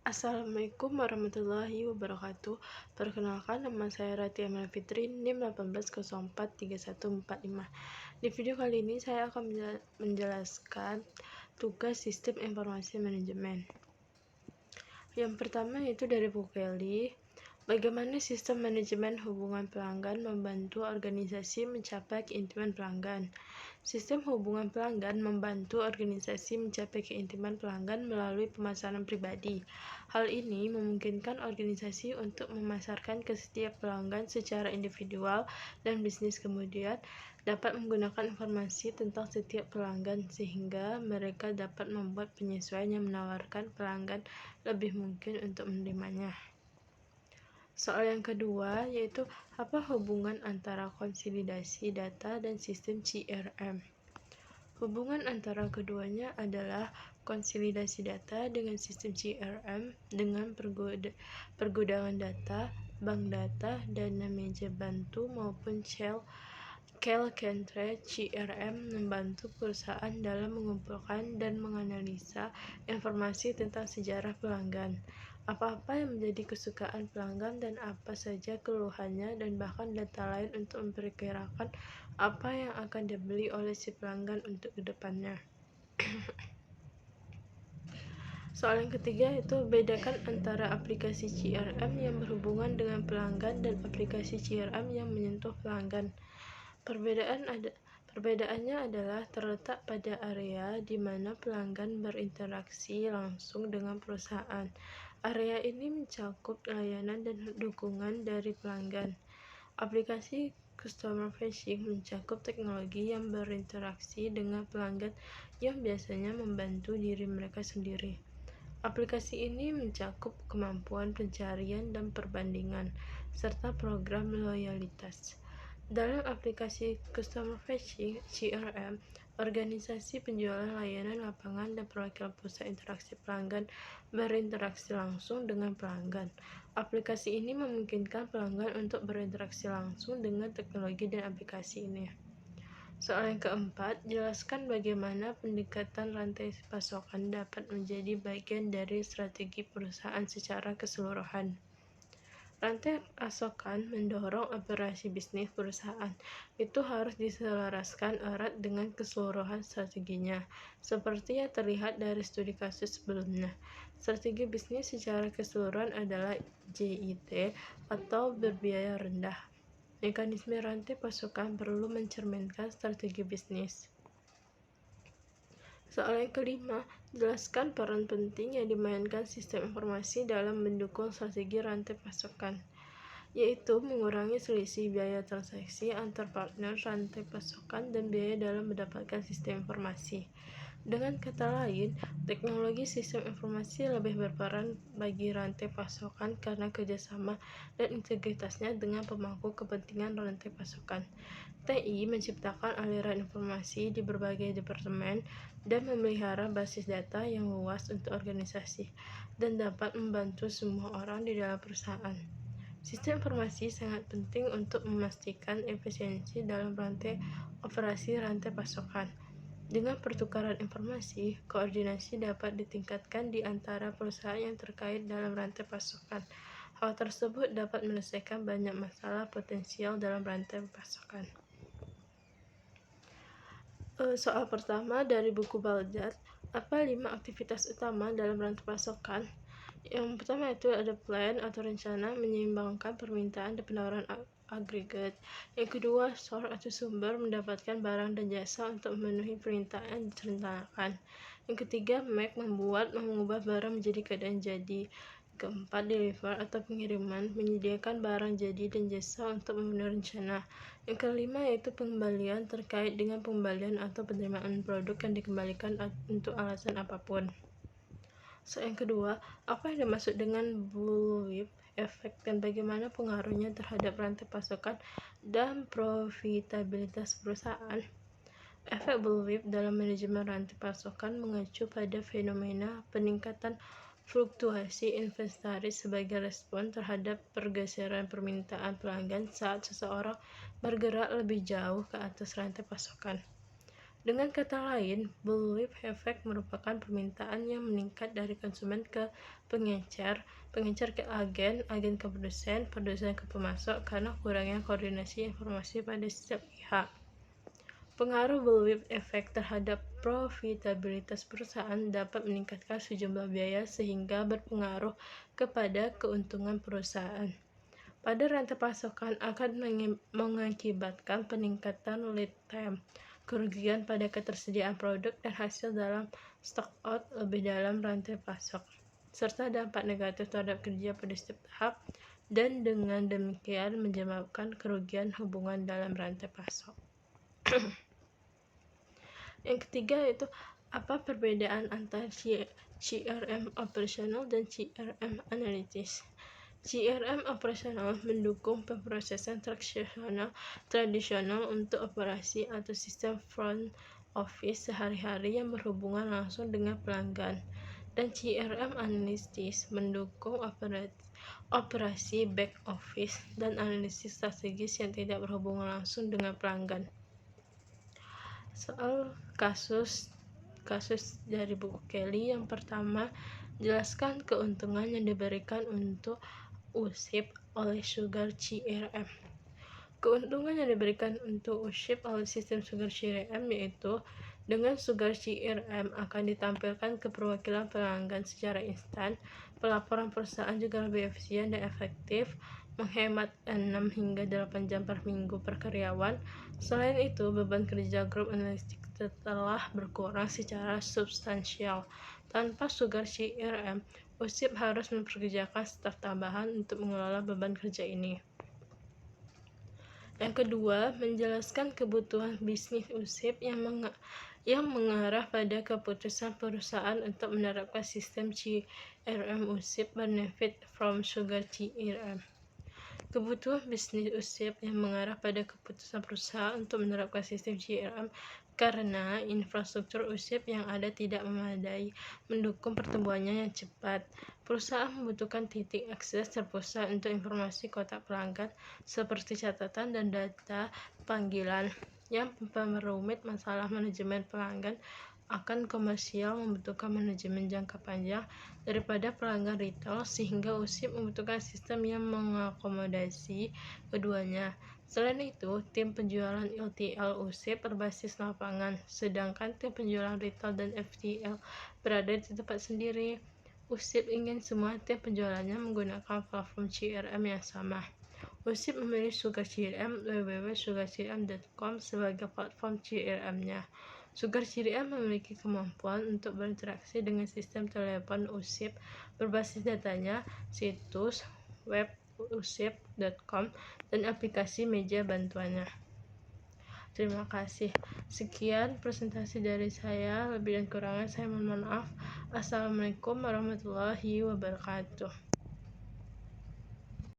Assalamualaikum warahmatullahi wabarakatuh. Perkenalkan, nama saya Rati Amal Fitri, NIM 18043145. Di video kali ini saya akan menjelaskan tugas sistem informasi manajemen. Yang pertama yaitu dari Bu Kelly. Bagaimana sistem manajemen hubungan pelanggan membantu organisasi mencapai keintiman pelanggan? Sistem hubungan pelanggan membantu organisasi mencapai keintiman pelanggan melalui pemasaran pribadi. Hal ini memungkinkan organisasi untuk memasarkan ke setiap pelanggan secara individual dan bisnis kemudian dapat menggunakan informasi tentang setiap pelanggan sehingga mereka dapat membuat penyesuaian yang menawarkan pelanggan lebih mungkin untuk menerimanya. Soal yang kedua yaitu apa hubungan antara konsolidasi data dan sistem CRM. Hubungan antara keduanya adalah konsolidasi data dengan sistem CRM dengan pergudangan data, bank data, dana meja bantu maupun Calcentre. CRM membantu perusahaan dalam mengumpulkan dan menganalisa informasi tentang sejarah pelanggan, apa-apa yang menjadi kesukaan pelanggan dan apa saja keluhannya, dan bahkan data lain untuk memperkirakan apa yang akan dibeli oleh si pelanggan untuk kedepannya. Soal yang ketiga itu bedakan antara aplikasi CRM yang berhubungan dengan pelanggan dan aplikasi CRM yang menyentuh pelanggan. Perbedaannya adalah terletak pada area di mana pelanggan berinteraksi langsung dengan perusahaan. Area ini mencakup layanan dan dukungan dari pelanggan. Aplikasi customer facing mencakup teknologi yang berinteraksi dengan pelanggan yang biasanya membantu diri mereka sendiri. Aplikasi ini mencakup kemampuan pencarian dan perbandingan, serta program loyalitas. Dalam aplikasi customer facing CRM, organisasi penjualan layanan lapangan dan perwakilan pusat interaksi pelanggan berinteraksi langsung dengan pelanggan. Aplikasi ini memungkinkan pelanggan untuk berinteraksi langsung dengan teknologi dan aplikasi ini. Soal yang keempat, jelaskan bagaimana pendekatan rantai pasokan dapat menjadi bagian dari strategi perusahaan secara keseluruhan. Rantai pasokan mendorong operasi bisnis perusahaan. Itu harus diselaraskan erat dengan keseluruhan strateginya, seperti yang terlihat dari studi kasus sebelumnya. Strategi bisnis secara keseluruhan adalah JIT atau berbiaya rendah. Mekanisme rantai pasokan perlu mencerminkan strategi bisnis. Soal yang kelima, jelaskan peran penting yang dimainkan sistem informasi dalam mendukung strategi rantai pasokan, yaitu mengurangi selisih biaya transaksi antar partner rantai pasokan dan biaya dalam mendapatkan sistem informasi. Dengan kata lain, teknologi sistem informasi lebih berperan bagi rantai pasokan karena kerjasama dan integritasnya dengan pemangku kepentingan rantai pasokan. TI menciptakan aliran informasi di berbagai departemen dan memelihara basis data yang luas untuk organisasi dan dapat membantu semua orang di dalam perusahaan. Sistem informasi sangat penting untuk memastikan efisiensi dalam operasi rantai pasokan. Dengan pertukaran informasi, koordinasi dapat ditingkatkan di antara perusahaan yang terkait dalam rantai pasokan. Hal tersebut dapat menyelesaikan banyak masalah potensial dalam rantai pasokan. Soal pertama dari buku Baldat, apa 5 aktivitas utama dalam rantai pasokan? Yang pertama itu ada plan atau rencana menyeimbangkan permintaan dan penawaran agregat. Yang kedua, source atau sumber mendapatkan barang dan jasa untuk memenuhi permintaan yang direncanakan. Yang ketiga, make mengubah barang menjadi keadaan jadi. Keempat, deliver atau pengiriman menyediakan barang jadi dan jasa untuk memenuhi rencana. Yang kelima yaitu pengembalian terkait dengan pengembalian atau penerimaan produk yang dikembalikan untuk alasan apapun. Yang kedua, apa yang dimaksud dengan bullwhip efek dan bagaimana pengaruhnya terhadap rantai pasokan dan profitabilitas perusahaan? Efek bullwhip dalam manajemen rantai pasokan mengacu pada fenomena peningkatan fluktuasi inventaris sebagai respon terhadap pergeseran permintaan pelanggan saat seseorang bergerak lebih jauh ke atas rantai pasokan. Dengan kata lain, bullwhip effect merupakan permintaan yang meningkat dari konsumen ke pengecer, pengecer ke agen, agen ke produsen, produsen ke pemasok karena kurangnya koordinasi informasi pada setiap pihak. Pengaruh bullwhip effect terhadap profitabilitas perusahaan dapat meningkatkan sejumlah biaya sehingga berpengaruh kepada keuntungan perusahaan. Pada rantai pasokan akan mengakibatkan peningkatan lead time, kerugian pada ketersediaan produk dan hasil dalam stock out lebih dalam rantai pasok, serta dampak negatif terhadap kerja pada setiap tahap, dan dengan demikian menyebabkan kerugian hubungan dalam rantai pasok. Yang ketiga yaitu apa perbedaan antara CRM operasional dan CRM analitis. CRM operasional mendukung pemrosesan tradisional untuk operasi atau sistem front office sehari-hari yang berhubungan langsung dengan pelanggan, dan CRM analitis mendukung operasi back office dan analisis strategis yang tidak berhubungan langsung dengan pelanggan. Soal kasus dari buku Kelly yang pertama, jelaskan keuntungan yang diberikan untuk USIP oleh Sugar CRM. Keuntungan yang diberikan untuk USIP oleh sistem Sugar CRM yaitu dengan Sugar CRM akan ditampilkan ke perwakilan pelanggan secara instan, pelaporan perusahaan juga lebih efisien dan efektif, menghemat 6 hingga 8 jam per minggu per karyawan. Selain itu, beban kerja grup analitik telah berkurang secara substansial. Tanpa Sugar CRM, USIP harus memperkerjakan staf tambahan untuk mengelola beban kerja ini. Yang kedua, menjelaskan kebutuhan bisnis USIP yang mengarah pada keputusan perusahaan untuk menerapkan sistem CRM USIP benefit from Sugar CRM. Kebutuhan bisnis USIP yang mengarah pada keputusan perusahaan untuk menerapkan sistem CRM karena infrastruktur USIP yang ada tidak memadai mendukung pertumbuhannya yang cepat. Perusahaan membutuhkan titik akses terpusat untuk informasi kotak pelanggan seperti catatan dan data panggilan yang memperumit masalah manajemen pelanggan. Akan komersial membutuhkan manajemen jangka panjang daripada pelanggan retail, sehingga USIP membutuhkan sistem yang mengakomodasi keduanya. Selain itu, tim penjualan LTL USIP berbasis lapangan, sedangkan tim penjualan retail dan FTL berada di tempat sendiri. USIP ingin semua tim penjualannya menggunakan platform CRM yang sama. USIP memilih Sugar CRM www.sugarcrm.com sebagai platform CRM-nya. Sugar CRM memiliki kemampuan untuk berinteraksi dengan sistem telepon USIP berbasis datanya, situs web usip.com, dan aplikasi meja bantuannya. Terima kasih. Sekian presentasi dari saya. Lebih dan kurangnya saya mohon maaf. Assalamualaikum warahmatullahi wabarakatuh.